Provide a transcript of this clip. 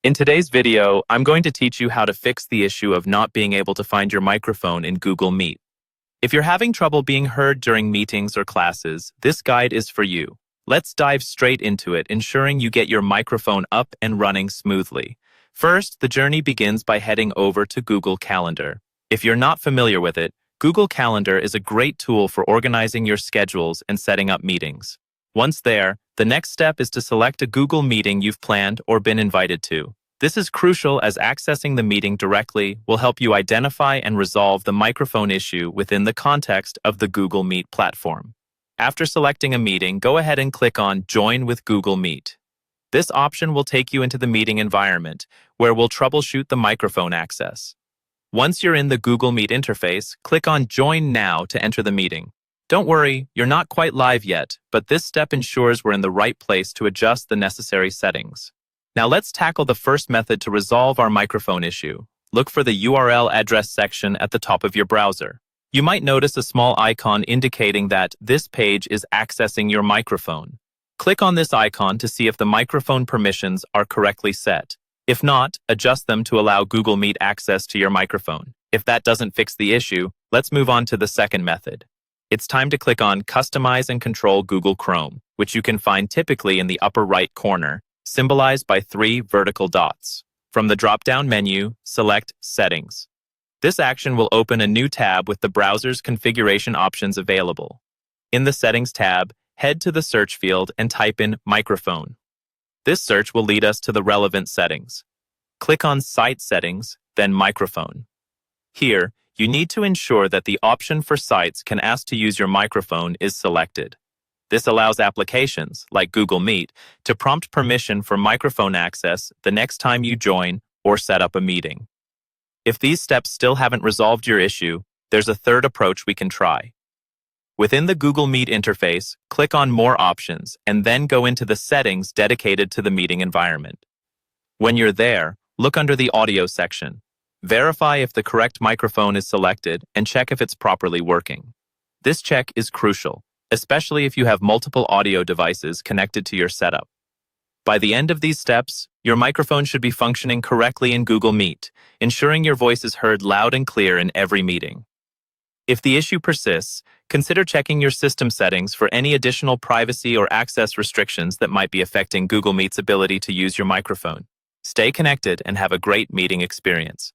In today's video, I'm going to teach you how to fix the issue of not being able to find your microphone in Google Meet. If you're having trouble being heard during meetings or classes, this guide is for you. Let's dive straight into it, ensuring you get your microphone up and running smoothly. First, the journey begins by heading over to Google Calendar. If you're not familiar with it, Google Calendar is a great tool for organizing your schedules and setting up meetings. Once there, the next step is to select a Google meeting you've planned or been invited to. This is crucial as accessing the meeting directly will help you identify and resolve the microphone issue within the context of the Google Meet platform. After selecting a meeting, go ahead and click on Join with Google Meet. This option will take you into the meeting environment, where we'll troubleshoot the microphone access. Once you're in the Google Meet interface, click on Join Now to enter the meeting. Don't worry, you're not quite live yet, but this step ensures we're in the right place to adjust the necessary settings. Now let's tackle the first method to resolve our microphone issue. Look for the URL address section at the top of your browser. You might notice a small icon indicating that this page is accessing your microphone. Click on this icon to see if the microphone permissions are correctly set. If not, adjust them to allow Google Meet access to your microphone. If that doesn't fix the issue, let's move on to the second method. It's time to click on Customize and Control Google Chrome, which you can find typically in the upper right corner, symbolized by 3 vertical dots. From the drop-down menu, select Settings. This action will open a new tab with the browser's configuration options available. In the Settings tab, head to the search field and type in Microphone. This search will lead us to the relevant settings. Click on Site Settings, then Microphone. Here, you need to ensure that the option for sites can ask to use your microphone is selected. This allows applications, like Google Meet, to prompt permission for microphone access the next time you join or set up a meeting. If these steps still haven't resolved your issue, there's a third approach we can try. Within the Google Meet interface, click on More Options and then go into the settings dedicated to the meeting environment. When you're there, look under the Audio section. Verify if the correct microphone is selected and check if it's properly working. This check is crucial, especially if you have multiple audio devices connected to your setup. By the end of these steps, your microphone should be functioning correctly in Google Meet, ensuring your voice is heard loud and clear in every meeting. If the issue persists, consider checking your system settings for any additional privacy or access restrictions that might be affecting Google Meet's ability to use your microphone. Stay connected and have a great meeting experience.